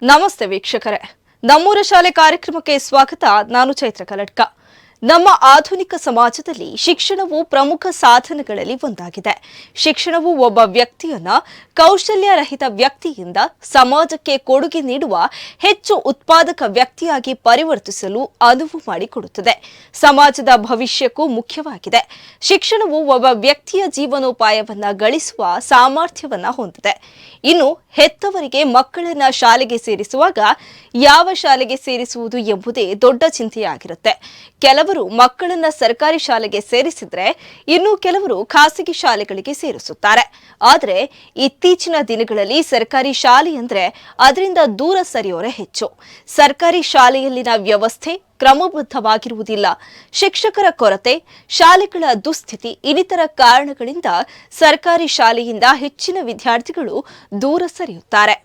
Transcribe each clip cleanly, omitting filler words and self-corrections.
ನಮಸ್ತೆ ವೀಕ್ಷಕರೇ, ನಮ್ಮೂರ ಶಾಲೆ ಕಾರ್ಯಕ್ರಮಕ್ಕೆ ಸ್ವಾಗತ. ನಾನು ಚೈತ್ರ ಕಲಡ್ಕ. ನಮ್ಮ ಆಧುನಿಕ ಸಮಾಜದಲ್ಲಿ ಶಿಕ್ಷಣವು ಪ್ರಮುಖ ಸಾಧನಗಳಲ್ಲಿ ಒಂದಾಗಿದೆ. ಶಿಕ್ಷಣವು ಒಬ್ಬ ವ್ಯಕ್ತಿಯನ್ನ ಕೌಶಲ್ಯರಹಿತ ವ್ಯಕ್ತಿಯಿಂದ ಸಮಾಜಕ್ಕೆ ಕೊಡುಗೆ ನೀಡುವ ಹೆಚ್ಚು ಉತ್ಪಾದಕ ವ್ಯಕ್ತಿಯಾಗಿ ಪರಿವರ್ತಿಸಲು ಅನುವು ಮಾಡಿಕೊಡುತ್ತದೆ. ಸಮಾಜದ ಭವಿಷ್ಯಕ್ಕೂ ಮುಖ್ಯವಾಗಿದೆ. ಶಿಕ್ಷಣವು ಒಬ್ಬ ವ್ಯಕ್ತಿಯ ಜೀವನೋಪಾಯವನ್ನ ಗಳಿಸುವ ಸಾಮರ್ಥ್ಯವನ್ನ ಹೊಂದಿದೆ. ಇನ್ನು ಹೆತ್ತವರಿಗೆ ಮಕ್ಕಳನ್ನ ಶಾಲೆಗೆ ಸೇರಿಸುವಾಗ ಯಾವ ಶಾಲೆಗೆ ಸೇರಿಸುವುದು ಎಂಬುದೇ ದೊಡ್ಡ ಚಿಂತೆಯಾಗಿರುತ್ತೆ. ಕೆಲವರು ಮಕ್ಕಳನ್ನ ಸರ್ಕಾರಿ ಶಾಲೆಗೆ ಸೇರಿಸಿದ್ರೆ ಇನ್ನು ಕೆಲವರು ಖಾಸಗಿ ಶಾಲೆಗಳಿಗೆ ಸೇರಿಸುತ್ತಾರೆ. ಆದರೆ ಇತ್ತೀಚಿನ ದಿನಗಳಲ್ಲಿ ಸರ್ಕಾರಿ ಶಾಲೆ ಅಂದ್ರೆ ಅದರಿಂದ ದೂರ ಸರಿಯೋರೆ ಹೆಚ್ಚು. ಸರ್ಕಾರಿ ಶಾಲೆಯಲ್ಲಿನ ವ್ಯವಸ್ಥೆ ಕ್ರಮಬದ್ಧವಾಗಿರುವುದಿಲ್ಲ. ಶಿಕ್ಷಕರ ಕೊರತೆ, ಶಾಲೆಗಳ ದುಸ್ಥಿತಿ ಇನ್ನಿತರ ಕಾರಣಗಳಿಂದ ಸರ್ಕಾರಿ ಶಾಲೆಯಿಂದ ಹೆಚ್ಚಿನ ವಿದ್ಯಾರ್ಥಿಗಳು ದೂರ ಸರಿಯುತ್ತಾರೆ.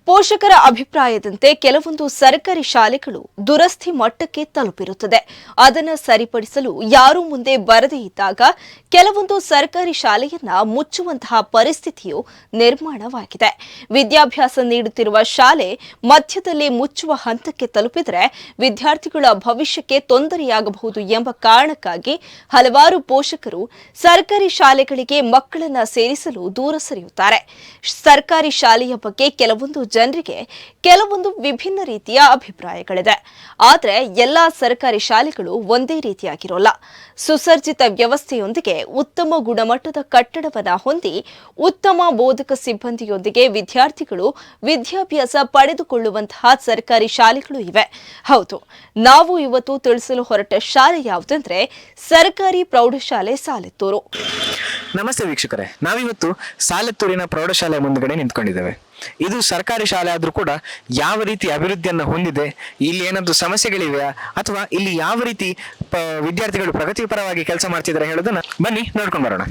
ಪೋಷಕರ ಅಭಿಪ್ರಾಯದಂತೆ ಕೆಲವೊಂದು ಸರ್ಕಾರಿ ಶಾಲೆಗಳು ದುರಸ್ತಿ ಮಟ್ಟಕ್ಕೆ ತಲುಪಿರುತ್ತದೆ. ಅದನ್ನು ಸರಿಪಡಿಸಲು ಯಾರೂ ಮುಂದೆ ಬರದೇ ಇದ್ದಾಗ ಕೆಲವೊಂದು ಸರ್ಕಾರಿ ಶಾಲೆಯನ್ನ ಮುಚ್ಚುವಂತಹ ಪರಿಸ್ಥಿತಿಯು ನಿರ್ಮಾಣವಾಗಿದೆ. ವಿದ್ಯಾಭ್ಯಾಸ ನೀಡುತ್ತಿರುವ ಶಾಲೆ ಮಧ್ಯದಲ್ಲಿ ಮುಚ್ಚುವ ಹಂತಕ್ಕೆ ತಲುಪಿದರೆ ವಿದ್ಯಾರ್ಥಿಗಳ ಭವಿಷ್ಯಕ್ಕೆ ತೊಂದರೆಯಾಗಬಹುದು ಎಂಬ ಕಾರಣಕ್ಕಾಗಿ ಹಲವಾರು ಪೋಷಕರು ಸರ್ಕಾರಿ ಶಾಲೆಗಳಿಗೆ ಮಕ್ಕಳನ್ನ ಸೇರಿಸಲು ದೂರ ಸರಿಯುತ್ತಾರೆ. ಸರ್ಕಾರಿ ಶಾಲೆಯ ಬಗ್ಗೆ ಕೆಲವೊಂದು ಜನರಿಗೆ ಕೆಲವೊಂದು ವಿಭಿನ್ನ ರೀತಿಯ ಅಭಿಪ್ರಾಯಗಳಿದೆ. ಆದರೆ ಎಲ್ಲಾ ಸರ್ಕಾರಿ ಶಾಲೆಗಳು ಒಂದೇ ರೀತಿಯಾಗಿರೋಲ್ಲ. ಸುಸರ್ಜಿತ ವ್ಯವಸ್ಥೆಯೊಂದಿಗೆ ಉತ್ತಮ ಗುಣಮಟ್ಟದ ಕಟ್ಟಡವನ್ನು ಹೊಂದಿ ಉತ್ತಮ ಬೋಧಕ ಸಿಬ್ಬಂದಿಯೊಂದಿಗೆ ವಿದ್ಯಾರ್ಥಿಗಳು ವಿದ್ಯಾಭ್ಯಾಸ ಪಡೆದುಕೊಳ್ಳುವಂತಹ ಸರ್ಕಾರಿ ಶಾಲೆಗಳು ಇವೆ. ಹೌದು, ನಾವು ಇವತ್ತು ತಿಳಿಸಲು ಹೊರಟ ಶಾಲೆ ಯಾವುದಂದ್ರೆ ಸರ್ಕಾರಿ ಪ್ರೌಢಶಾಲೆ ಸಾಲೆತ್ತೂರು. ನಮಸ್ತೆ ವೀಕ್ಷಕರೇ, ನಾವಿವತ್ತು ಸಾಲೆತ್ತೂರಿನ ಪ್ರೌಢಶಾಲೆ ಮುಂದುಗಡೆ ನಿಂತ್ಕೊಂಡಿದ್ದೇವೆ. ಇದು ಸರ್ಕಾರಿ ಶಾಲೆ ಆದ್ರೂ ಕೂಡ ಯಾವ ರೀತಿ ಅಭಿವೃದ್ಧಿಯನ್ನ ಹೊಂದಿದೆ, ಇಲ್ಲಿ ಏನಾದ್ರು ಸಮಸ್ಯೆಗಳಿವೆಯಾ ಅಥವಾ ಇಲ್ಲಿ ಯಾವ ರೀತಿ ವಿದ್ಯಾರ್ಥಿಗಳು ಪ್ರಗತಿಪರವಾಗಿ ಕೆಲಸ ಮಾಡ್ತಿದ್ದಾರೆ ಹೇಳೋದನ್ನ ಬನ್ನಿ ನೋಡ್ಕೊಂಡು ಬರೋಣ.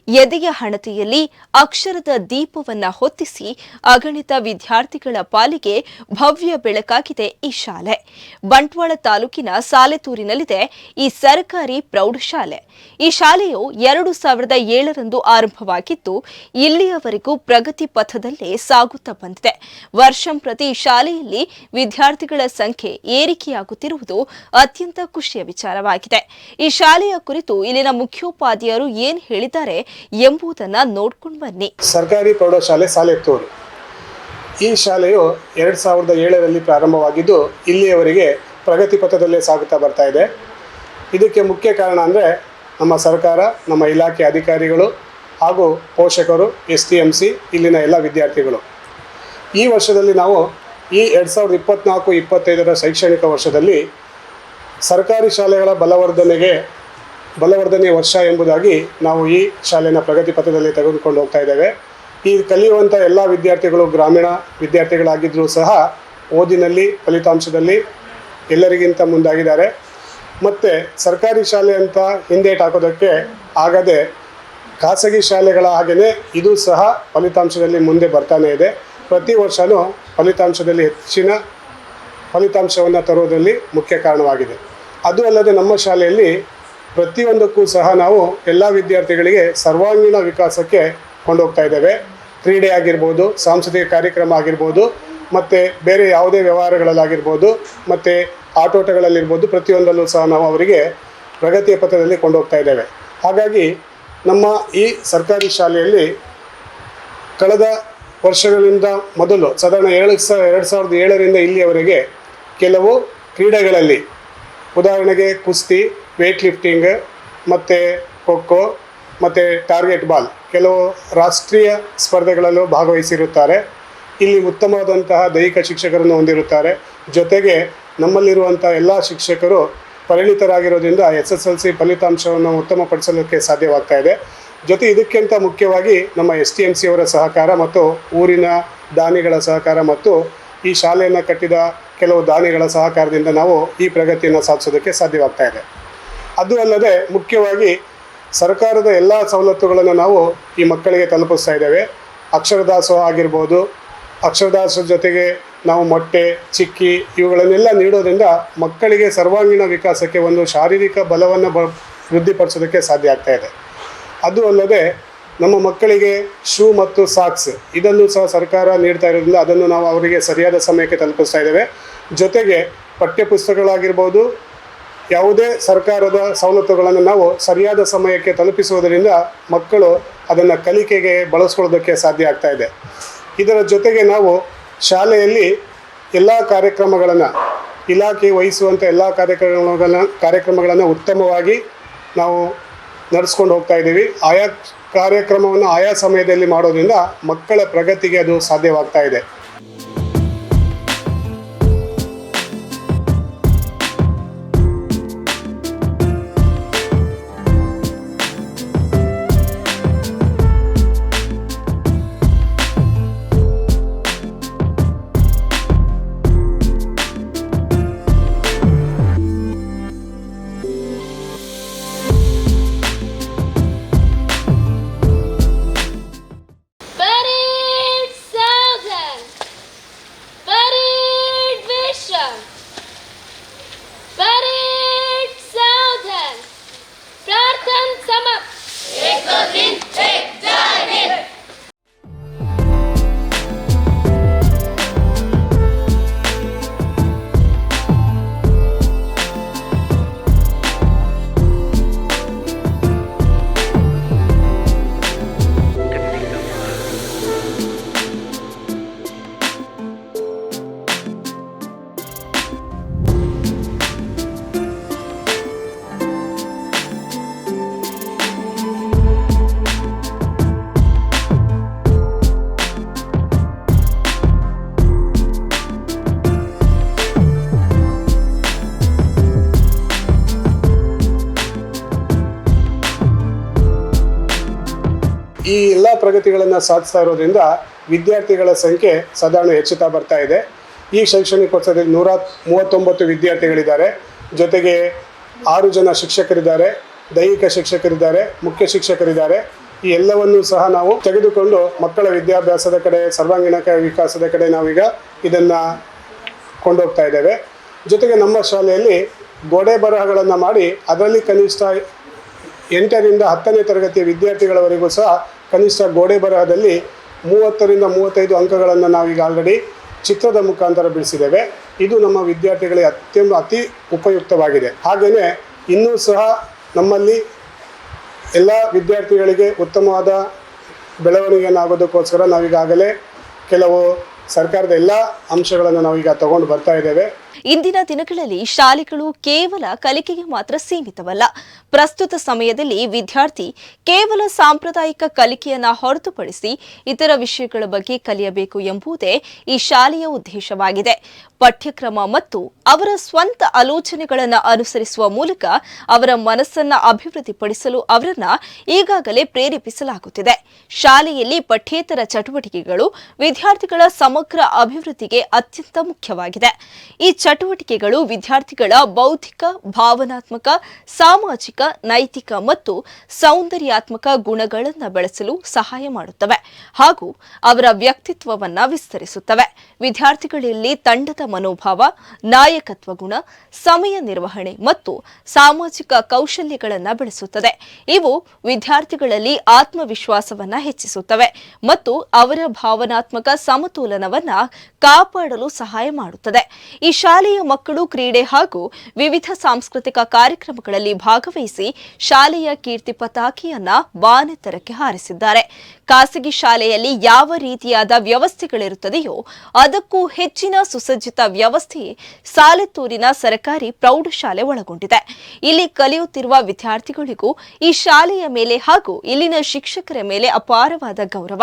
ಎದೆಯ ಹಣತೆಯಲ್ಲಿ ಅಕ್ಷರದ ದೀಪವನ್ನ ಹೊತ್ತಿಸಿ ಅಗಣಿತ ವಿದ್ಯಾರ್ಥಿಗಳ ಪಾಲಿಗೆ ಭವ್ಯ ಬೆಳಕಾಗಿದೆ ಈ ಶಾಲೆ. ಬಂಟ್ವಾಳ ತಾಲೂಕಿನ ಸಾಲೆತ್ತೂರಿನಲ್ಲಿದೆ ಈ ಸರ್ಕಾರಿ ಪ್ರೌಢಶಾಲೆ. ಈ ಶಾಲೆಯು 2007ರಂದು ಆರಂಭವಾಗಿದ್ದು ಇಲ್ಲಿಯವರೆಗೂ ಪ್ರಗತಿ ಪಥದಲ್ಲೇ ಸಾಗುತ್ತಾ ಬಂದಿದೆ. ವರ್ಷಂಪ್ರತಿ ಶಾಲೆಯಲ್ಲಿ ವಿದ್ಯಾರ್ಥಿಗಳ ಸಂಖ್ಯೆ ಏರಿಕೆಯಾಗುತ್ತಿರುವುದು ಅತ್ಯಂತ ಖುಷಿಯ ವಿಚಾರವಾಗಿದೆ. ಈ ಶಾಲೆಯ ಕುರಿತು ಇಲ್ಲಿನ ಮುಖ್ಯೋಪಾಧ್ಯಾಯರು ಏನು ಹೇಳಿದ್ದಾರೆ ಎಂಬುದನ್ನು ನೋಡ್ಕೊಂಡು ಬನ್ನಿ. ಸರ್ಕಾರಿ ಪ್ರೌಢಶಾಲೆ ಸಾಲೆತ್ತೂರು. ಈ ಶಾಲೆಯು 2007ರಲ್ಲಿ ಪ್ರಾರಂಭವಾಗಿದ್ದು ಇಲ್ಲಿಯವರೆಗೆ ಪ್ರಗತಿ ಪಥದಲ್ಲೇ ಸಾಗುತ್ತಾ ಬರ್ತಾ ಇದೆ. ಇದಕ್ಕೆ ಮುಖ್ಯ ಕಾರಣ ಅಂದರೆ ನಮ್ಮ ಸರ್ಕಾರ, ನಮ್ಮ ಇಲಾಖೆ ಅಧಿಕಾರಿಗಳು ಹಾಗೂ ಪೋಷಕರು, STMC, ಇಲ್ಲಿನ ಎಲ್ಲ ವಿದ್ಯಾರ್ಥಿಗಳು. ಈ ವರ್ಷದಲ್ಲಿ ನಾವು ಈ 2024-25 ಶೈಕ್ಷಣಿಕ ವರ್ಷದಲ್ಲಿ ಸರ್ಕಾರಿ ಶಾಲೆಗಳ ಬಲವರ್ಧನೆ ವರ್ಷ ಎಂಬುದಾಗಿ ನಾವು ಈ ಶಾಲೆಯನ್ನು ಪ್ರಗತಿ ಪಥದಲ್ಲಿ ತೆಗೆದುಕೊಂಡು ಹೋಗ್ತಾ ಇದ್ದೇವೆ. ಈ ಕಲಿಯುವಂಥ ಎಲ್ಲ ವಿದ್ಯಾರ್ಥಿಗಳು ಗ್ರಾಮೀಣ ವಿದ್ಯಾರ್ಥಿಗಳಾಗಿದ್ದರೂ ಸಹ ಓದಿನಲ್ಲಿ, ಫಲಿತಾಂಶದಲ್ಲಿ ಎಲ್ಲರಿಗಿಂತ ಮುಂದಾಗಿದ್ದಾರೆ. ಮತ್ತು ಸರ್ಕಾರಿ ಶಾಲೆ ಅಂತ ಹಿಂದೇಟು ಹಾಕೋದಕ್ಕೆ ಆಗದೆ ಖಾಸಗಿ ಶಾಲೆಗಳ ಹಾಗೆಯೇ ಇದು ಸಹ ಫಲಿತಾಂಶದಲ್ಲಿ ಮುಂದೆ ಬರ್ತಾನೇ ಇದೆ. ಪ್ರತಿ ವರ್ಷವೂ ಫಲಿತಾಂಶದಲ್ಲಿ ಹೆಚ್ಚಿನ ಫಲಿತಾಂಶವನ್ನು ತರುವುದರಲ್ಲಿ ಮುಖ್ಯ ಕಾರಣವಾಗಿದೆ. ಅದು ಅಲ್ಲದೆ ನಮ್ಮ ಶಾಲೆಯಲ್ಲಿ ಪ್ರತಿಯೊಂದಕ್ಕೂ ಸಹ ನಾವು ಎಲ್ಲ ವಿದ್ಯಾರ್ಥಿಗಳಿಗೆ ಸರ್ವಾಂಗೀಣ ವಿಕಾಸಕ್ಕೆ ಕೊಂಡೋಗ್ತಾ ಇದ್ದೇವೆ. ಕ್ರೀಡೆ ಆಗಿರ್ಬೋದು, ಸಾಂಸ್ಕೃತಿಕ ಕಾರ್ಯಕ್ರಮ ಆಗಿರ್ಬೋದು, ಮತ್ತು ಬೇರೆ ಯಾವುದೇ ವ್ಯವಹಾರಗಳಲ್ಲಾಗಿರ್ಬೋದು, ಮತ್ತು ಆಟೋಟಗಳಲ್ಲಿರ್ಬೋದು, ಪ್ರತಿಯೊಂದಲ್ಲೂ ಸಹ ನಾವು ಅವರಿಗೆ ಪ್ರಗತಿಯ ಪಥದಲ್ಲಿ ಕೊಂಡೋಗ್ತಾ ಇದ್ದೇವೆ. ಹಾಗಾಗಿ ನಮ್ಮ ಈ ಸರ್ಕಾರಿ ಶಾಲೆಯಲ್ಲಿ ಕಳೆದ ವರ್ಷಗಳಿಂದ ಮೊದಲು ಸಾಧಾರಣ 2007ರಿಂದ ಇಲ್ಲಿಯವರೆಗೆ ಕೆಲವು ಕ್ರೀಡೆಗಳಲ್ಲಿ, ಉದಾಹರಣೆಗೆ ಕುಸ್ತಿ, ವೇಟ್ ಲಿಫ್ಟಿಂಗ್, ಮತ್ತು ಖೋಖೋ, ಮತ್ತು ಟಾರ್ಗೆಟ್ ಬಾಲ್ ಕೆಲವು ರಾಷ್ಟ್ರೀಯ ಸ್ಪರ್ಧೆಗಳಲ್ಲೂ ಭಾಗವಹಿಸಿರುತ್ತಾರೆ. ಇಲ್ಲಿ ಉತ್ತಮವಾದಂತಹ ದೈಹಿಕ ಶಿಕ್ಷಕರನ್ನು ಹೊಂದಿರುತ್ತಾರೆ. ಜೊತೆಗೆ ನಮ್ಮಲ್ಲಿರುವಂಥ ಎಲ್ಲ ಶಿಕ್ಷಕರು ಪರಿಣಿತರಾಗಿರೋದ್ರಿಂದ SSLC ಫಲಿತಾಂಶವನ್ನು ಉತ್ತಮಪಡಿಸಲಿಕ್ಕೆ ಸಾಧ್ಯವಾಗ್ತಾ ಇದೆ. ಜೊತೆ ಇದಕ್ಕಿಂತ ಮುಖ್ಯವಾಗಿ ನಮ್ಮ STMC ಅವರ ಸಹಕಾರ ಮತ್ತು ಊರಿನ ದಾನಿಗಳ ಸಹಕಾರ ಮತ್ತು ಈ ಶಾಲೆಯನ್ನು ಕಟ್ಟಿದ ಕೆಲವು ದಾನಿಗಳ ಸಹಕಾರದಿಂದ ನಾವು ಈ ಪ್ರಗತಿಯನ್ನು ಸಾಧಿಸೋದಕ್ಕೆ ಸಾಧ್ಯವಾಗ್ತಾ ಇದೆ. ಅದು ಅಲ್ಲದೆ ಮುಖ್ಯವಾಗಿ ಸರ್ಕಾರದ ಎಲ್ಲ ಸವಲತ್ತುಗಳನ್ನು ನಾವು ಈ ಮಕ್ಕಳಿಗೆ ತಲುಪಿಸ್ತಾ ಇದ್ದೇವೆ. ಅಕ್ಷರದಾಸೋಹ ಆಗಿರ್ಬೋದು, ಅಕ್ಷರದಾಸೋಹ ಜೊತೆಗೆ ನಾವು ಮೊಟ್ಟೆ, ಚಿಕ್ಕಿ ಇವುಗಳನ್ನೆಲ್ಲ ನೀಡೋದ್ರಿಂದ ಮಕ್ಕಳಿಗೆ ಸರ್ವಾಂಗೀಣ ವಿಕಾಸಕ್ಕೆ ಒಂದು ಶಾರೀರಿಕ ಬಲವನ್ನು ವೃದ್ಧಿಪಡಿಸೋದಕ್ಕೆ ಸಾಧ್ಯ ಆಗ್ತಾ ಇದೆ. ಅದು ಅಲ್ಲದೆ ನಮ್ಮ ಮಕ್ಕಳಿಗೆ ಶೂ ಮತ್ತು ಸಾಕ್ಸ್ ಇದನ್ನು ಸಹ ಸರ್ಕಾರ ನೀಡ್ತಾ ಇರೋದ್ರಿಂದ ಅದನ್ನು ನಾವು ಅವರಿಗೆ ಸರಿಯಾದ ಸಮಯಕ್ಕೆ ತಲುಪಿಸ್ತಾ ಇದ್ದೇವೆ. ಜೊತೆಗೆ ಪಠ್ಯಪುಸ್ತಕಗಳಾಗಿರ್ಬೋದು, ಯಾವುದೇ ಸರ್ಕಾರದ ಸವಲತ್ತುಗಳನ್ನು ನಾವು ಸರಿಯಾದ ಸಮಯಕ್ಕೆ ತಲುಪಿಸುವುದರಿಂದ ಮಕ್ಕಳು ಅದನ್ನು ಕಲಿಕೆಗೆ ಬಳಸ್ಕೊಳ್ಳೋದಕ್ಕೆ ಸಾಧ್ಯ ಆಗ್ತಾ ಇದೆ. ಇದರ ಜೊತೆಗೆ ನಾವು ಶಾಲೆಯಲ್ಲಿ ಎಲ್ಲ ಕಾರ್ಯಕ್ರಮಗಳನ್ನು, ಇಲಾಖೆ ವಹಿಸುವಂಥ ಎಲ್ಲ ಕಾರ್ಯಕ್ರಮಗಳನ್ನು ಉತ್ತಮವಾಗಿ ನಾವು ನಡೆಸ್ಕೊಂಡು ಹೋಗ್ತಾ ಇದ್ದೀವಿ. ಆಯಾ ಕಾರ್ಯಕ್ರಮವನ್ನು ಆಯಾ ಸಮಯದಲ್ಲಿ ಮಾಡೋದ್ರಿಂದ ಮಕ್ಕಳ ಪ್ರಗತಿಗೆ ಅದು ಸಾಧ್ಯವಾಗ್ತಾ ಇದೆ. ಈ ಎಲ್ಲ ಪ್ರಗತಿಗಳನ್ನು ಸಾಧಿಸ್ತಾ ಇರೋದ್ರಿಂದ ವಿದ್ಯಾರ್ಥಿಗಳ ಸಂಖ್ಯೆ ಸಾಧಾರಣ ಹೆಚ್ಚುತ್ತಾ ಬರ್ತಾ ಇದೆ. ಈ ಶೈಕ್ಷಣಿಕ ವರ್ಷದಲ್ಲಿ 139 ವಿದ್ಯಾರ್ಥಿಗಳಿದ್ದಾರೆ. ಜೊತೆಗೆ 6 ಜನ ಶಿಕ್ಷಕರಿದ್ದಾರೆ, ದೈಹಿಕ ಶಿಕ್ಷಕರಿದ್ದಾರೆ, ಮುಖ್ಯ ಶಿಕ್ಷಕರಿದ್ದಾರೆ. ಈ ಎಲ್ಲವನ್ನೂ ಸಹ ನಾವು ತೆಗೆದುಕೊಂಡು ಮಕ್ಕಳ ವಿದ್ಯಾಭ್ಯಾಸದ ಕಡೆ, ಸರ್ವಾಂಗೀಣ ವಿಕಾಸದ ಕಡೆ ನಾವೀಗ ಇದನ್ನು ಕೊಂಡೋಗ್ತಾ ಇದ್ದೇವೆ. ಜೊತೆಗೆ ನಮ್ಮ ಶಾಲೆಯಲ್ಲಿ ಗೋಡೆ ಬರಹಗಳನ್ನು ಮಾಡಿ ಅದರಲ್ಲಿ ಕನಿಷ್ಠ 8ರಿಂದ 10ನೇ ತರಗತಿಯ ವಿದ್ಯಾರ್ಥಿಗಳವರೆಗೂ ಸಹ ಕನಿಷ್ಠ ಗೋಡೆ ಬರಹದಲ್ಲಿ 30ರಿಂದ 35 ಅಂಕಗಳನ್ನು ನಾವೀಗ ಆಲ್ರೆಡಿ ಚಿತ್ರದ ಮುಖಾಂತರ ಬಿಡಿಸಿದ್ದೇವೆ. ಇದು ನಮ್ಮ ವಿದ್ಯಾರ್ಥಿಗಳಿಗೆ ಅತಿ ಉಪಯುಕ್ತವಾಗಿದೆ. ಹಾಗೆಯೇ ಇನ್ನೂ ಸಹ ನಮ್ಮಲ್ಲಿ ಎಲ್ಲ ವಿದ್ಯಾರ್ಥಿಗಳಿಗೆ ಉತ್ತಮವಾದ ಬೆಳವಣಿಗೆಯನ್ನಾಗೋದಕ್ಕೋಸ್ಕರ ನಾವೀಗಾಗಲೇ ಕೆಲವು ಸರ್ಕಾರದ ಎಲ್ಲ ಅಂಶಗಳನ್ನು ನಾವೀಗ ತಗೊಂಡು ಬರ್ತಾ ಇದ್ದೇವೆ. ಇಂದಿನ ದಿನಗಳಲ್ಲಿ ಶಾಲೆಗಳು ಕೇವಲ ಕಲಿಕೆಗೆ ಮಾತ್ರ ಸೀಮಿತವಲ್ಲ. ಪ್ರಸ್ತುತ ಸಮಯದಲ್ಲಿ ವಿದ್ಯಾರ್ಥಿ ಕೇವಲ ಸಾಂಪ್ರದಾಯಿಕ ಕಲಿಕೆಯನ್ನ ಹೊರತುಪಡಿಸಿ ಇತರ ವಿಷಯಗಳ ಬಗ್ಗೆ ಕಲಿಯಬೇಕು ಎಂಬುದೇ ಈ ಶಾಲೆಯ ಉದ್ದೇಶವಾಗಿದೆ. ಪಠ್ಯಕ್ರಮ ಮತ್ತು ಅವರ ಸ್ವಂತ ಆಲೋಚನೆಗಳನ್ನು ಅನುಸರಿಸುವ ಮೂಲಕ ಅವರ ಮನಸ್ಸನ್ನ ಅಭಿವೃದ್ಧಿಪಡಿಸಲು ಅವರನ್ನ ಈಗಾಗಲೇ ಪ್ರೇರೇಪಿಸಲಾಗುತ್ತಿದೆ. ಶಾಲೆಯಲ್ಲಿ ಪಠ್ಯೇತರ ಚಟುವಟಿಕೆಗಳು ವಿದ್ಯಾರ್ಥಿಗಳ ಸಮಗ್ರ ಅಭಿವೃದ್ಧಿಗೆ ಅತ್ಯಂತ ಮುಖ್ಯವಾಗಿದೆ. ಈ ಚಟುವಟಿಕೆಗಳು ವಿದ್ಯಾರ್ಥಿಗಳ ಬೌದ್ಧಿಕ, ಭಾವನಾತ್ಮಕ, ಸಾಮಾಜಿಕ, ನೈತಿಕ ಮತ್ತು ಸೌಂದರ್ಯಾತ್ಮಕ ಗುಣಗಳನ್ನು ಬೆಳೆಸಲು ಸಹಾಯ ಮಾಡುತ್ತವೆ ಹಾಗೂ ಅವರ ವ್ಯಕ್ತಿತ್ವವನ್ನು ವಿಸ್ತರಿಸುತ್ತವೆ. ವಿದ್ಯಾರ್ಥಿಗಳಲ್ಲಿ ತಂಡದ ಮನೋಭಾವ, ನಾಯಕತ್ವ ಗುಣ, ಸಮಯ ನಿರ್ವಹಣೆ ಮತ್ತು ಸಾಮಾಜಿಕ ಕೌಶಲ್ಯಗಳನ್ನು ಬೆಳೆಸುತ್ತದೆ. ಇವು ವಿದ್ಯಾರ್ಥಿಗಳಲ್ಲಿ ಆತ್ಮವಿಶ್ವಾಸವನ್ನು ಹೆಚ್ಚಿಸುತ್ತವೆ ಮತ್ತು ಅವರ ಭಾವನಾತ್ಮಕ ಸಮತೋಲನವನ್ನ ಕಾಪಾಡಲು ಸಹಾಯ ಮಾಡುತ್ತದೆ. ಈ ಶಾಲೆಯ ಮಕ್ಕಳು ಕ್ರೀಡೆ ಹಾಗೂ ವಿವಿಧ ಸಾಂಸ್ಕೃತಿಕ ಕಾರ್ಯಕ್ರಮಗಳಲ್ಲಿ ಭಾಗವಹಿಸಿ ಶಾಲೆಯ ಕೀರ್ತಿ ಪತಾಕೆಯನ್ನ ಬಾನೆತ್ತರಕ್ಕೆ ಹಾರಿಸಿದ್ದಾರೆ. ಖಾಸಗಿ ಶಾಲೆಯಲ್ಲಿ ಯಾವ ರೀತಿಯಾದ ವ್ಯವಸ್ಥೆಗಳಿರುತ್ತದೆಯೋ ಅದಕ್ಕೂ ಹೆಚ್ಚಿನ ಸುಸಜ್ಜಿತ ವ್ಯವಸ್ಥೆ ಸಾಲೆತ್ತೂರಿನ ಸರ್ಕಾರಿ ಪ್ರೌಢಶಾಲೆ ಒಳಗೊಂಡಿದೆ. ಇಲ್ಲಿ ಕಲಿಯುತ್ತಿರುವ ವಿದ್ಯಾರ್ಥಿಗಳಿಗೂ ಈ ಶಾಲೆಯ ಮೇಲೆ ಹಾಗೂ ಇಲ್ಲಿನ ಶಿಕ್ಷಕರ ಮೇಲೆ ಅಪಾರವಾದ ಗೌರವ.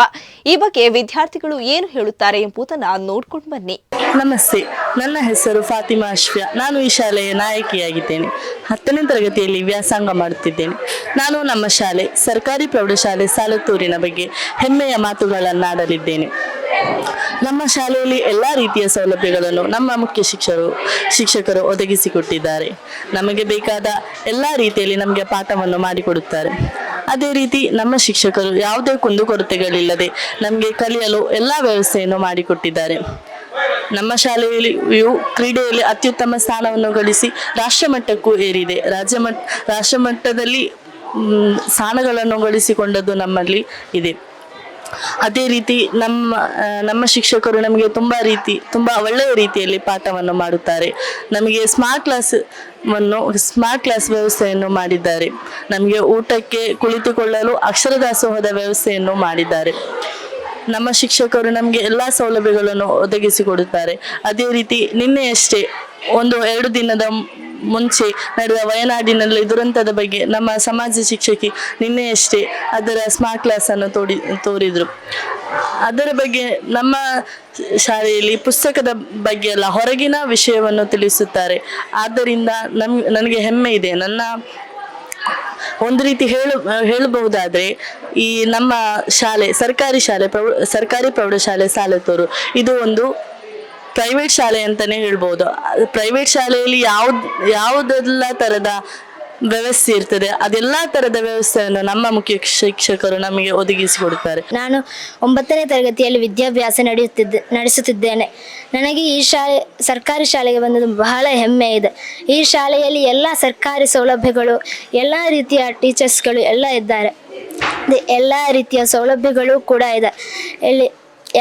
ಈ ಬಗ್ಗೆ ವಿದ್ಯಾರ್ಥಿಗಳು ಏನು ಹೇಳುತ್ತಾರೆ ಎಂಬುದನ್ನು ನೋಡ್ಕೊಂಡು ಬನ್ನಿ. ನಮಸ್ತೆ, ನನ್ನ ಹೆಸರು ಫಾತಿಮಾ ಅಶ್ಫಿಯಾ. ನಾನು ಈ ಶಾಲೆಯ ನಾಯಕಿಯಾಗಿದ್ದೇನೆ. 10ನೇ ತರಗತಿಯಲ್ಲಿ ವ್ಯಾಸಂಗ ಮಾಡುತ್ತಿದ್ದೇನೆ. ನಾನು ನಮ್ಮ ಶಾಲೆ ಸರ್ಕಾರಿ ಪ್ರೌಢಶಾಲೆ ಸಾಲತ್ತೂರಿನ ಬಗ್ಗೆ ಹೆಮ್ಮೆಯ ಮಾತುಗಳನ್ನಾಡಲಿದ್ದೇನೆ. ನಮ್ಮ ಶಾಲೆಯಲ್ಲಿ ಎಲ್ಲ ರೀತಿಯ ಸೌಲಭ್ಯಗಳನ್ನು ನಮ್ಮ ಮುಖ್ಯ ಶಿಕ್ಷಕರು ಒದಗಿಸಿಕೊಟ್ಟಿದ್ದಾರೆ. ನಮಗೆ ಬೇಕಾದ ಎಲ್ಲ ರೀತಿಯಲ್ಲಿ ನಮಗೆ ಪಾಠವನ್ನು ಮಾಡಿಕೊಡುತ್ತಾರೆ. ಅದೇ ರೀತಿ ನಮ್ಮ ಶಿಕ್ಷಕರು ಯಾವುದೇ ಕುಂದುಕೊರತೆಗಳಿಲ್ಲದೆ ನಮಗೆ ಕಲಿಯಲು ಎಲ್ಲ ವ್ಯವಸ್ಥೆಯನ್ನು ಮಾಡಿಕೊಟ್ಟಿದ್ದಾರೆ. ನಮ್ಮ ಶಾಲೆಯಲ್ಲಿಯೂ ಕ್ರೀಡೆಯಲ್ಲಿ ಅತ್ಯುತ್ತಮ ಸ್ಥಾನವನ್ನು ಗಳಿಸಿ ರಾಷ್ಟ್ರಮಟ್ಟಕ್ಕೂ ಏರಿದೆ. ರಾಷ್ಟ್ರಮಟ್ಟದಲ್ಲಿ ಸ್ಥಾನಗಳನ್ನು ಗಳಿಸಿಕೊಂಡದ್ದು ನಮ್ಮಲ್ಲಿ ಇದೆ. ಅದೇ ರೀತಿ ನಮ್ಮ ಶಿಕ್ಷಕರು ನಮಗೆ ತುಂಬಾ ಒಳ್ಳೆಯ ರೀತಿಯಲ್ಲಿ ಪಾಠವನ್ನು ಮಾಡುತ್ತಾರೆ. ನಮಗೆ ಸ್ಮಾರ್ಟ್ ಕ್ಲಾಸ್ ವ್ಯವಸ್ಥೆಯನ್ನು ಮಾಡಿದ್ದಾರೆ. ನಮಗೆ ಊಟಕ್ಕೆ ಕುಳಿತುಕೊಳ್ಳಲು ಅಕ್ಷರ ದಾಸೋಹದ ವ್ಯವಸ್ಥೆಯನ್ನು ಮಾಡಿದ್ದಾರೆ. ನಮ್ಮ ಶಿಕ್ಷಕರು ನಮಗೆ ಎಲ್ಲ ಸೌಲಭ್ಯಗಳನ್ನು ಒದಗಿಸಿಕೊಡುತ್ತಾರೆ. ಅದೇ ರೀತಿ ನಿನ್ನೆಯಷ್ಟೇ 1-2 ದಿನದ ಮುಂಚೆ ನಡೆದ ವಯನಾಡಿನಲ್ಲಿ ದುರಂತದ ಬಗ್ಗೆ ನಮ್ಮ ಸಮಾಜ ಶಿಕ್ಷಕಿ ನಿನ್ನೆಯಷ್ಟೇ ಅದರ ಸ್ಮಾರ್ಟ್ ಕ್ಲಾಸ್ ಅನ್ನು ತೋರಿದ್ರು. ಅದರ ಬಗ್ಗೆ ನಮ್ಮ ಶಾಲೆಯಲ್ಲಿ ಪುಸ್ತಕದ ಬಗ್ಗೆ ಎಲ್ಲ ಹೊರಗಿನ ವಿಷಯವನ್ನು ತಿಳಿಸುತ್ತಾರೆ. ಆದ್ದರಿಂದ ನನಗೆ ಹೆಮ್ಮೆ ಇದೆ. ಒಂದು ರೀತಿ ಹೇಳಬಹುದಾದ್ರೆ ಈ ನಮ್ಮ ಶಾಲೆ ಸರ್ಕಾರಿ ಪ್ರೌಢಶಾಲೆ ಸಾಲತ್ತೂರು ಇದು ಒಂದು ಪ್ರೈವೇಟ್ ಶಾಲೆ ಅಂತಾನೆ ಹೇಳ್ಬೋದು. ಪ್ರೈವೇಟ್ ಶಾಲೆಯಲ್ಲಿ ಯಾವುದೆಲ್ಲ ತರದ ವ್ಯವಸ್ಥೆ ಇರ್ತದೆ ಅದೆಲ್ಲ ತರದ ವ್ಯವಸ್ಥೆಯನ್ನು ನಮ್ಮ ಮುಖ್ಯ ಶಿಕ್ಷಕರು ನಮಗೆ ಒದಗಿಸಿಕೊಡುತ್ತಾರೆ. ನಾನು 9ನೇ ತರಗತಿಯಲ್ಲಿ ವಿದ್ಯಾಭ್ಯಾಸ ನಡೆಸುತ್ತಿದ್ದೇನೆ. ನನಗೆ ಈ ಸರ್ಕಾರಿ ಶಾಲೆಗೆ ಬಂದದ್ದು ಬಹಳ ಹೆಮ್ಮೆ ಇದೆ. ಈ ಶಾಲೆಯಲ್ಲಿ ಎಲ್ಲ ಸರ್ಕಾರಿ ಸೌಲಭ್ಯಗಳು, ಎಲ್ಲ ರೀತಿಯ ಟೀಚರ್ಸ್ಗಳು ಎಲ್ಲ ಇದ್ದಾರೆ. ಎಲ್ಲ ರೀತಿಯ ಸೌಲಭ್ಯಗಳು ಕೂಡ ಇದೆ. ಇಲ್ಲಿ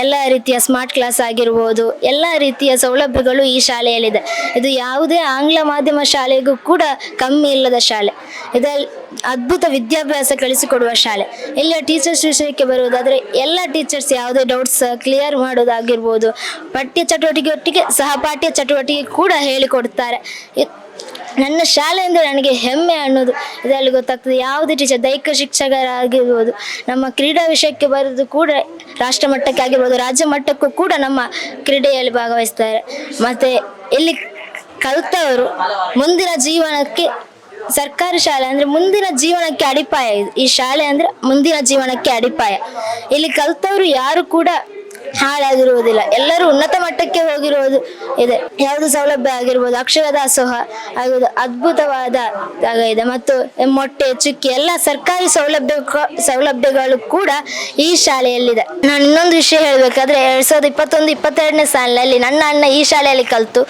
ಎಲ್ಲ ರೀತಿಯ ಸ್ಮಾರ್ಟ್ ಕ್ಲಾಸ್ ಆಗಿರ್ಬೋದು, ಎಲ್ಲ ರೀತಿಯ ಸೌಲಭ್ಯಗಳು ಈ ಶಾಲೆಯಲ್ಲಿದೆ. ಇದು ಯಾವುದೇ ಆಂಗ್ಲ ಮಾಧ್ಯಮ ಶಾಲೆಗೂ ಕೂಡ ಕಮ್ಮಿ ಇಲ್ಲದ ಶಾಲೆ. ಇದರಲ್ಲಿ ಅದ್ಭುತ ವಿದ್ಯಾಭ್ಯಾಸ ಕಲಿಸಿಕೊಡುವ ಶಾಲೆ. ಇಲ್ಲಿಯ ಟೀಚರ್ಸ್ ವಿಷಯಕ್ಕೆ ಬರುವುದಾದರೆ ಎಲ್ಲ ಟೀಚರ್ಸ್ ಯಾವುದೇ ಡೌಟ್ಸ್ ಕ್ಲಿಯರ್ ಮಾಡೋದಾಗಿರ್ಬೋದು, ಪಠ್ಯ ಚಟುವಟಿಕೆ ಒಟ್ಟಿಗೆ ಸಹಪಾಠ್ಯ ಚಟುವಟಿಕೆ ಕೂಡ ಹೇಳಿಕೊಡ್ತಾರೆ. ನನ್ನ ಶಾಲೆ ಅಂದರೆ ನನಗೆ ಹೆಮ್ಮೆ ಅನ್ನೋದು ಇದರಲ್ಲಿ ಗೊತ್ತಾಗ್ತದೆ. ಯಾವುದೇ ಟೀಚರ್ ದೈಹಿಕ ಶಿಕ್ಷಕರಾಗಿರ್ಬೋದು, ನಮ್ಮ ಕ್ರೀಡಾ ವಿಷಯಕ್ಕೆ ಬರೋದು ಕೂಡ ರಾಷ್ಟ್ರ ಮಟ್ಟಕ್ಕೆ ಆಗಿರ್ಬೋದು, ರಾಜ್ಯ ಮಟ್ಟಕ್ಕೂ ಕೂಡ ನಮ್ಮ ಕ್ರೀಡೆಯಲ್ಲಿ ಭಾಗವಹಿಸ್ತಾರೆ. ಮತ್ತು ಇಲ್ಲಿ ಕಲಿತವರು ಮುಂದಿನ ಜೀವನಕ್ಕೆ ಸರ್ಕಾರಿ ಶಾಲೆ ಅಂದರೆ ಮುಂದಿನ ಜೀವನಕ್ಕೆ ಅಡಿಪಾಯ. ಈ ಶಾಲೆ ಅಂದರೆ ಮುಂದಿನ ಜೀವನಕ್ಕೆ ಅಡಿಪಾಯ. ಇಲ್ಲಿ ಕಲಿತವರು ಯಾರು ಕೂಡ ಹಾಳಾಗಿರುವುದಿಲ್ಲ, ಎಲ್ಲರೂ ಉನ್ನತ ಮಟ್ಟಕ್ಕೆ ಹೋಗಿರುವುದು ಇದೆ. ಯಾವುದು ಸೌಲಭ್ಯ ಆಗಿರ್ಬೋದು, ಅಕ್ಷರ ದಾಸೋಹ ಆಗುವುದು ಅದ್ಭುತವಾದ ಜಾಗ ಇದೆ. ಮತ್ತು ಮೊಟ್ಟೆ, ಚುಕ್ಕಿ ಎಲ್ಲ ಸರ್ಕಾರಿ ಸೌಲಭ್ಯಗಳು ಕೂಡ ಈ ಶಾಲೆಯಲ್ಲಿದೆ. ನಾನು ಇನ್ನೊಂದು ವಿಷಯ ಹೇಳಬೇಕಾದ್ರೆ 2021-22ನೇ ಸಾಲಿನಲ್ಲಿ ನನ್ನ ಅಣ್ಣ ಈ ಶಾಲೆಯಲ್ಲಿ ಕಲಿತು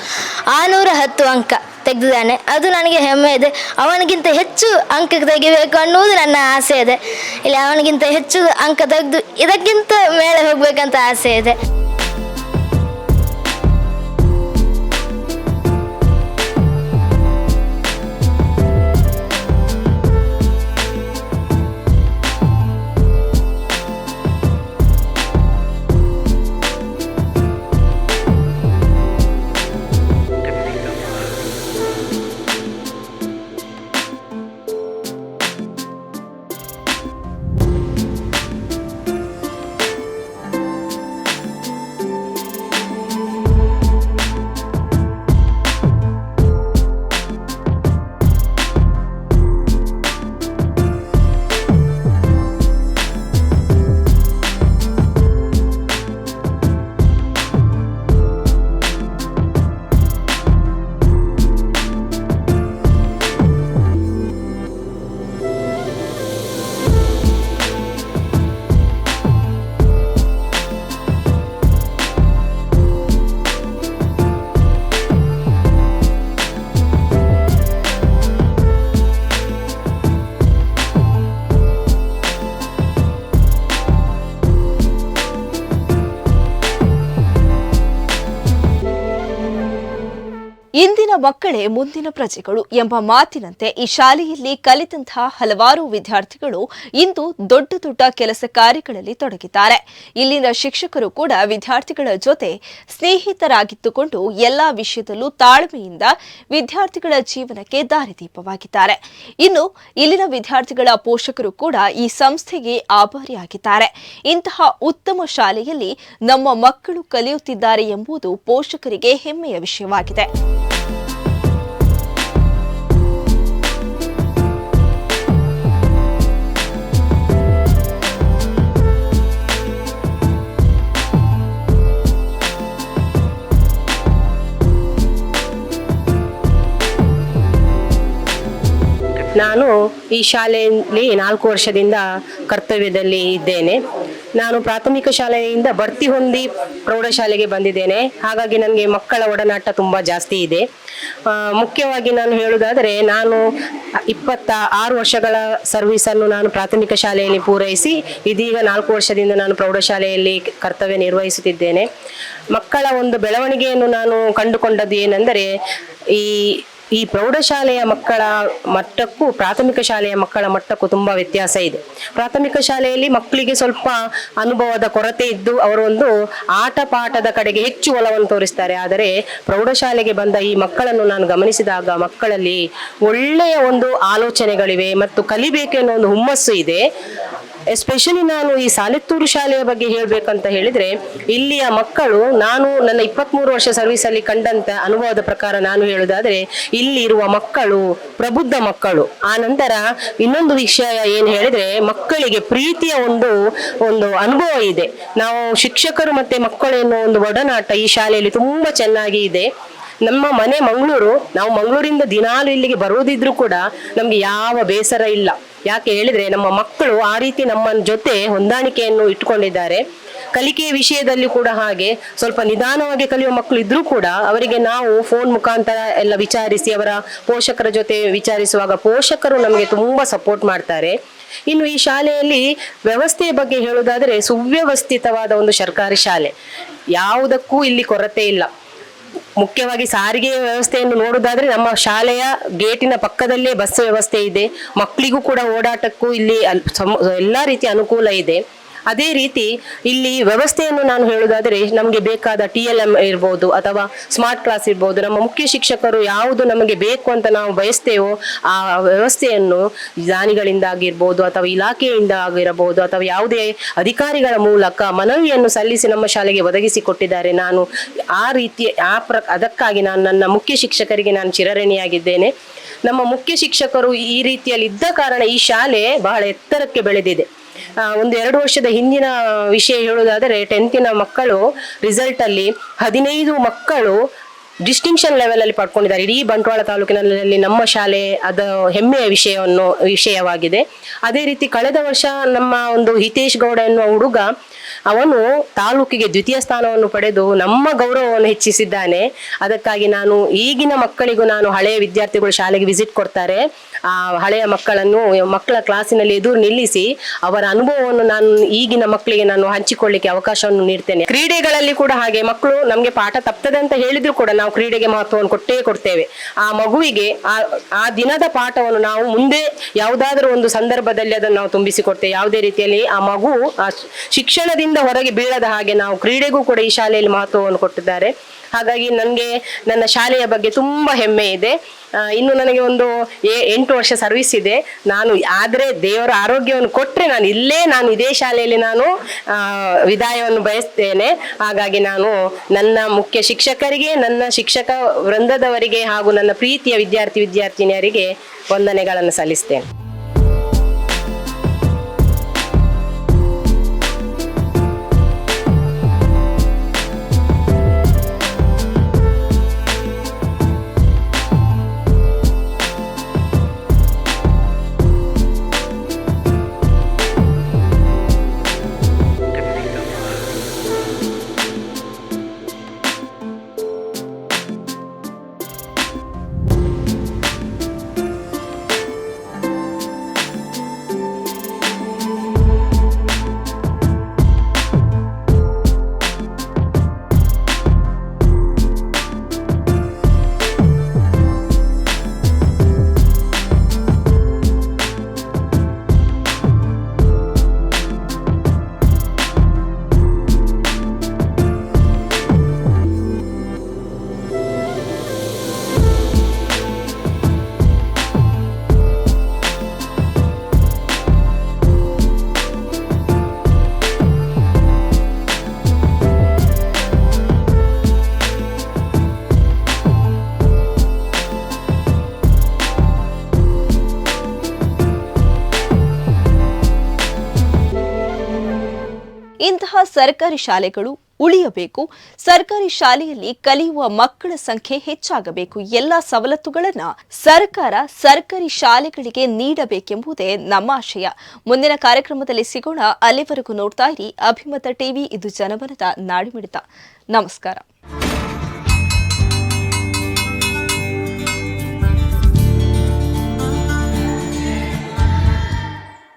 610 ಅಂಕ ತೆಗೆದಿದ್ದಾನೆ. ಅದು ನನಗೆ ಹೆಮ್ಮೆ ಇದೆ. ಅವನಿಗಿಂತ ಹೆಚ್ಚು ಅಂಕ ತೆಗಿಬೇಕು ಅನ್ನುವುದು ನನ್ನ ಆಸೆ ಇದೆ. ಇಲ್ಲಿ ಅವನಿಗಿಂತ ಹೆಚ್ಚು ಅಂಕ ತೆಗೆದು ಇದಕ್ಕಿಂತ ಮೇಲೆ ಹೋಗ್ಬೇಕಂತ ಆಸೆ ಇದೆ. ಇಂದಿನ ಮಕ್ಕಳೇ ಮುಂದಿನ ಪ್ರಜೆಗಳು ಎಂಬ ಮಾತಿನಂತೆ ಈ ಶಾಲೆಯಲ್ಲಿ ಕಲಿತಂತಹ ಹಲವಾರು ವಿದ್ಯಾರ್ಥಿಗಳು ಇಂದು ದೊಡ್ಡ ದೊಡ್ಡ ಕೆಲಸ ಕಾರ್ಯಗಳಲ್ಲಿ ತೊಡಗಿದ್ದಾರೆ. ಇಲ್ಲಿನ ಶಿಕ್ಷಕರು ಕೂಡ ವಿದ್ಯಾರ್ಥಿಗಳ ಜೊತೆ ಸ್ನೇಹಿತರಾಗಿದ್ದುಕೊಂಡು ಎಲ್ಲಾ ವಿಷಯದಲ್ಲೂ ತಾಳ್ಮೆಯಿಂದ ವಿದ್ಯಾರ್ಥಿಗಳ ಜೀವನಕ್ಕೆ ದಾರಿದೀಪವಾಗಿದ್ದಾರೆ. ಇನ್ನು ಇಲ್ಲಿನ ವಿದ್ಯಾರ್ಥಿಗಳ ಪೋಷಕರು ಕೂಡ ಈ ಸಂಸ್ಥೆಗೆ ಆಭಾರಿಯಾಗಿದ್ದಾರೆ. ಇಂತಹ ಉತ್ತಮ ಶಾಲೆಯಲ್ಲಿ ನಮ್ಮ ಮಕ್ಕಳು ಕಲಿಯುತ್ತಿದ್ದಾರೆ ಎಂಬುದು ಪೋಷಕರಿಗೆ ಹೆಮ್ಮೆಯ ವಿಷಯವಾಗಿದೆ. ನಾನು ಈ ಶಾಲೆಯಲ್ಲಿ 4 ವರ್ಷದಿಂದ ಕರ್ತವ್ಯದಲ್ಲಿ ಇದ್ದೇನೆ. ನಾನು ಪ್ರಾಥಮಿಕ ಶಾಲೆಯಿಂದ ಬಡ್ತಿ ಹೊಂದಿ ಪ್ರೌಢಶಾಲೆಗೆ ಬಂದಿದ್ದೇನೆ. ಹಾಗಾಗಿ ನನಗೆ ಮಕ್ಕಳ ಒಡನಾಟ ತುಂಬ ಜಾಸ್ತಿ ಇದೆ. ಮುಖ್ಯವಾಗಿ ನಾನು ಹೇಳುವುದಾದರೆ, ನಾನು 26 ವರ್ಷಗಳ ಸರ್ವೀಸನ್ನು ನಾನು ಪ್ರಾಥಮಿಕ ಶಾಲೆಯಲ್ಲಿ ಪೂರೈಸಿ ಇದೀಗ 4 ವರ್ಷದಿಂದ ನಾನು ಪ್ರೌಢಶಾಲೆಯಲ್ಲಿ ಕರ್ತವ್ಯ ನಿರ್ವಹಿಸುತ್ತಿದ್ದೇನೆ. ಮಕ್ಕಳ ಒಂದು ಬೆಳವಣಿಗೆಯನ್ನು ನಾನು ಕಂಡುಕೊಂಡದ್ದು ಏನೆಂದರೆ, ಈ ಪ್ರೌಢಶಾಲೆಯ ಮಕ್ಕಳ ಮಟ್ಟಕ್ಕೂ ಪ್ರಾಥಮಿಕ ಶಾಲೆಯ ಮಕ್ಕಳ ಮಟ್ಟಕ್ಕೂ ತುಂಬ ವ್ಯತ್ಯಾಸ ಇದೆ. ಪ್ರಾಥಮಿಕ ಶಾಲೆಯಲ್ಲಿ ಮಕ್ಕಳಿಗೆ ಸ್ವಲ್ಪ ಅನುಭವದ ಕೊರತೆ ಇದ್ದು ಅವರು ಒಂದು ಆಟ ಪಾಠದ ಕಡೆಗೆ ಹೆಚ್ಚು ಒಲವನ್ನು ತೋರಿಸ್ತಾರೆ. ಆದರೆ ಪ್ರೌಢಶಾಲೆಗೆ ಬಂದ ಈ ಮಕ್ಕಳನ್ನು ನಾನು ಗಮನಿಸಿದಾಗ ಮಕ್ಕಳಲ್ಲಿ ಒಳ್ಳೆಯ ಒಂದು ಆಲೋಚನೆಗಳಿವೆ ಮತ್ತು ಕಲಿಬೇಕೆನ್ನೋ ಒಂದು ಹುಮ್ಮಸ್ಸು ಇದೆ. ಎಸ್ಪೆಷಲಿ ನಾನು ಈ ಸಾಲೆತ್ತೂರು ಶಾಲೆಯ ಬಗ್ಗೆ ಹೇಳಬೇಕಂತ ಹೇಳಿದರೆ, ಇಲ್ಲಿಯ ಮಕ್ಕಳು ನಾನು ನನ್ನ 23 ವರ್ಷ ಸರ್ವೀಸಲ್ಲಿ ಕಂಡಂತ ಅನುಭವದ ಪ್ರಕಾರ ನಾನು ಹೇಳುವುದಾದರೆ, ಇಲ್ಲಿ ಇರುವ ಮಕ್ಕಳು ಪ್ರಬುದ್ಧ ಮಕ್ಕಳು. ಆ ನಂತರ ಇನ್ನೊಂದು ವಿಷಯ ಏನು ಹೇಳಿದರೆ, ಮಕ್ಕಳಿಗೆ ಪ್ರೀತಿಯ ಒಂದು ಅನುಭವ ಇದೆ. ನಾವು ಶಿಕ್ಷಕರು ಮತ್ತೆ ಮಕ್ಕಳು ಎನ್ನುವ ಒಂದು ಒಡನಾಟ ಈ ಶಾಲೆಯಲ್ಲಿ ತುಂಬ ಚೆನ್ನಾಗಿ ಇದೆ. ನಮ್ಮ ಮನೆ ಮಂಗಳೂರು, ನಾವು ಮಂಗಳೂರಿಂದ ದಿನಾಲು ಇಲ್ಲಿಗೆ ಬರುವುದಿದ್ರೂ ಕೂಡ ನಮ್ಗೆ ಯಾವ ಬೇಸರ ಇಲ್ಲ. ಯಾಕೆ ಹೇಳಿದ್ರೆ ನಮ್ಮ ಮಕ್ಕಳು ಆ ರೀತಿ ನಮ್ಮ ಜೊತೆ ಹೊಂದಾಣಿಕೆಯನ್ನು ಇಟ್ಟುಕೊಂಡಿದ್ದಾರೆ. ಕಲಿಕೆಯ ವಿಷಯದಲ್ಲಿ ಕೂಡ ಹಾಗೆ ಸ್ವಲ್ಪ ನಿಧಾನವಾಗಿ ಕಲಿಯುವ ಮಕ್ಕಳು ಇದ್ರೂ ಕೂಡ ಅವರಿಗೆ ನಾವು ಫೋನ್ ಮುಖಾಂತರ ಎಲ್ಲ ವಿಚಾರಿಸಿ ಅವರ ಪೋಷಕರ ಜೊತೆ ವಿಚಾರಿಸುವಾಗ ಪೋಷಕರು ನಮಗೆ ತುಂಬಾ ಸಪೋರ್ಟ್ ಮಾಡ್ತಾರೆ. ಇನ್ನು ಈ ಶಾಲೆಯಲ್ಲಿ ವ್ಯವಸ್ಥೆಯ ಬಗ್ಗೆ ಹೇಳುವುದಾದರೆ, ಸುವ್ಯವಸ್ಥಿತವಾದ ಒಂದು ಸರ್ಕಾರಿ ಶಾಲೆ, ಯಾವುದಕ್ಕೂ ಇಲ್ಲಿ ಕೊರತೆ ಇಲ್ಲ. ಮುಖ್ಯವಾಗಿ ಸಾರಿಗೆ ವ್ಯವಸ್ಥೆಯನ್ನು ನೋಡುವುದಾದ್ರೆ ನಮ್ಮ ಶಾಲೆಯ ಗೇಟಿನ ಪಕ್ಕದಲ್ಲೇ ಬಸ್ ವ್ಯವಸ್ಥೆ ಇದೆ. ಮಕ್ಕಳಿಗೂ ಕೂಡ ಓಡಾಟಕ್ಕೂ ಇಲ್ಲಿ ಎಲ್ಲ ರೀತಿಯ ಅನುಕೂಲ ಇದೆ. ಅದೇ ರೀತಿ ಇಲ್ಲಿ ವ್ಯವಸ್ಥೆಯನ್ನು ನಾನು ಹೇಳುವುದಾದರೆ, ನಮಗೆ ಬೇಕಾದ TLM ಇರ್ಬೋದು ಅಥವಾ ಸ್ಮಾರ್ಟ್ ಕ್ಲಾಸ್ ಇರ್ಬೋದು, ನಮ್ಮ ಮುಖ್ಯ ಶಿಕ್ಷಕರು ಯಾವುದು ನಮಗೆ ಬೇಕು ಅಂತ ನಾವು ಬಯಸ್ತೇವೋ ಆ ವ್ಯವಸ್ಥೆಯನ್ನು ದಾನಿಗಳಿಂದ ಆಗಿರ್ಬೋದು ಅಥವಾ ಇಲಾಖೆಯಿಂದ ಆಗಿರಬಹುದು ಅಥವಾ ಯಾವುದೇ ಅಧಿಕಾರಿಗಳ ಮೂಲಕ ಮನವಿಯನ್ನು ಸಲ್ಲಿಸಿ ನಮ್ಮ ಶಾಲೆಗೆ ಒದಗಿಸಿಕೊಟ್ಟಿದ್ದಾರೆ. ನಾನು ಆ ರೀತಿ ಅದಕ್ಕಾಗಿ ನಾನು ನನ್ನ ಮುಖ್ಯ ಶಿಕ್ಷಕರಿಗೆ ನಾನು ಚಿರಋಣಿಯಾಗಿದ್ದೇನೆ. ನಮ್ಮ ಮುಖ್ಯ ಶಿಕ್ಷಕರು ಈ ರೀತಿಯಲ್ಲಿ ಇದ್ದ ಕಾರಣ ಈ ಶಾಲೆ ಬಹಳ ಎತ್ತರಕ್ಕೆ ಬೆಳೆದಿದೆ. 1-2 ವರ್ಷದ ಹಿಂದಿನ ವಿಷಯ ಹೇಳುವುದಾದರೆ, 10th ಮಕ್ಕಳು ರಿಸಲ್ಟ್ ಅಲ್ಲಿ 15 ಮಕ್ಕಳು ಡಿಸ್ಟಿಂಕ್ಷನ್ ಲೆವೆಲ್ ಅಲ್ಲಿ ಪಡ್ಕೊಂಡಿದ್ದಾರೆ. ಇಡೀ ಬಂಟ್ವಾಳ ತಾಲೂಕಿನಲ್ಲಿ ನಮ್ಮ ಶಾಲೆ ಅದು ಹೆಮ್ಮೆಯ ವಿಷಯವಾಗಿದೆ. ಅದೇ ರೀತಿ ಕಳೆದ ವರ್ಷ ನಮ್ಮ ಒಂದು ಹಿತೇಶ್ ಗೌಡ ಎನ್ನುವ ಹುಡುಗ, ಅವನು ತಾಲೂಕಿಗೆ 2ಯ ಸ್ಥಾನವನ್ನು ಪಡೆದು ನಮ್ಮ ಗೌರವವನ್ನು ಹೆಚ್ಚಿಸಿದ್ದಾನೆ. ಅದಕ್ಕಾಗಿ ನಾನು ಈಗಿನ ಮಕ್ಕಳಿಗೂ ನಾನು ಹಳೆಯ ವಿದ್ಯಾರ್ಥಿಗಳು ಶಾಲೆಗೆ ವಿಸಿಟ್ ಕೊಡ್ತಾರೆ, ಆ ಹಳೆಯ ಮಕ್ಕಳ ಕ್ಲಾಸಿನಲ್ಲಿ ಎದುರು ನಿಲ್ಲಿಸಿ ಅವರ ಅನುಭವವನ್ನು ನಾನು ಈಗಿನ ಮಕ್ಕಳಿಗೆ ನಾನು ಹಂಚಿಕೊಳ್ಳಿಕ್ಕೆ ಅವಕಾಶವನ್ನು ನೀಡ್ತೇನೆ. ಕ್ರೀಡೆಗಳಲ್ಲಿ ಕೂಡ ಹಾಗೆ, ಮಕ್ಕಳು ನಮಗೆ ಪಾಠ ತಪ್ಪದೆ ಅಂತ ಹೇಳಿದ್ರು ಕೂಡ ನಾವು ಕ್ರೀಡೆಗೆ ಮಹತ್ವವನ್ನು ಕೊಡ್ತೇವೆ. ಆ ಮಗುವಿಗೆ ಆ ದಿನದ ಪಾಠವನ್ನು ನಾವು ಮುಂದೆ ಯಾವುದಾದ್ರೂ ಒಂದು ಸಂದರ್ಭದಲ್ಲಿ ಅದನ್ನು ನಾವು ತುಂಬಿಸಿಕೊಡ್ತೇವೆ. ಯಾವುದೇ ರೀತಿಯಲ್ಲಿ ಆ ಮಗು ಆ ಶಿಕ್ಷಣದಿಂದ ಹೊರಗೆ ಬೀಳದ ಹಾಗೆ ನಾವು ಕ್ರೀಡೆಗೂ ಕೂಡ ಈ ಶಾಲೆಯಲ್ಲಿ ಮಹತ್ವವನ್ನು ಕೊಟ್ಟಿದ್ದಾರೆ. ಹಾಗಾಗಿ ನನಗೆ ನನ್ನ ಶಾಲೆಯ ಬಗ್ಗೆ ತುಂಬಾ ಹೆಮ್ಮೆ ಇದೆ. ಇನ್ನು ನನಗೆ ಒಂದು 8 ವರ್ಷ ಸರ್ವಿಸ್ ಇದೆ. ಆದರೆ ದೇವರ ಆರೋಗ್ಯವನ್ನು ಕೊಟ್ಟರೆ ನಾನು ಇದೇ ಶಾಲೆಯಲ್ಲಿ ನಾನು ವಿದಾಯವನ್ನು ಬಯಸ್ತೇನೆ. ಹಾಗಾಗಿ ನಾನು ನನ್ನ ಮುಖ್ಯ ಶಿಕ್ಷಕರಿಗೆ, ನನ್ನ ಶಿಕ್ಷಕ ವೃಂದದವರಿಗೆ ಹಾಗೂ ನನ್ನ ಪ್ರೀತಿಯ ವಿದ್ಯಾರ್ಥಿನಿಯರಿಗೆ ವಂದನೆಗಳನ್ನು ಸಲ್ಲಿಸ್ತೇನೆ. ಇಂತಹ ಸರ್ಕಾರಿ ಶಾಲೆಗಳು ಉಳಿಯಬೇಕು, ಸರ್ಕಾರಿ ಶಾಲೆಯಲ್ಲಿ ಕಲಿಯುವ ಮಕ್ಕಳ ಸಂಖ್ಯೆ ಹೆಚ್ಚಾಗಬೇಕು, ಎಲ್ಲ ಸವಲತ್ತುಗಳನ್ನು ಸರ್ಕಾರ ಸರ್ಕಾರಿ ಶಾಲೆಗಳಿಗೆ ನೀಡಬೇಕೆಂಬುದೇ ನಮ್ಮ ಆಶಯ. ಮುಂದಿನ ಕಾರ್ಯಕ್ರಮದಲ್ಲಿ ಸಿಗೋಣ. ಅಲ್ಲಿವರೆಗೂ ನೋಡ್ತಾ ಇರಿ ಅಭಿಮತ ಟಿವಿ. ಇದು ಜನಮನದ ನಾಡಿಮಿಡಿತ. ನಮಸ್ಕಾರ.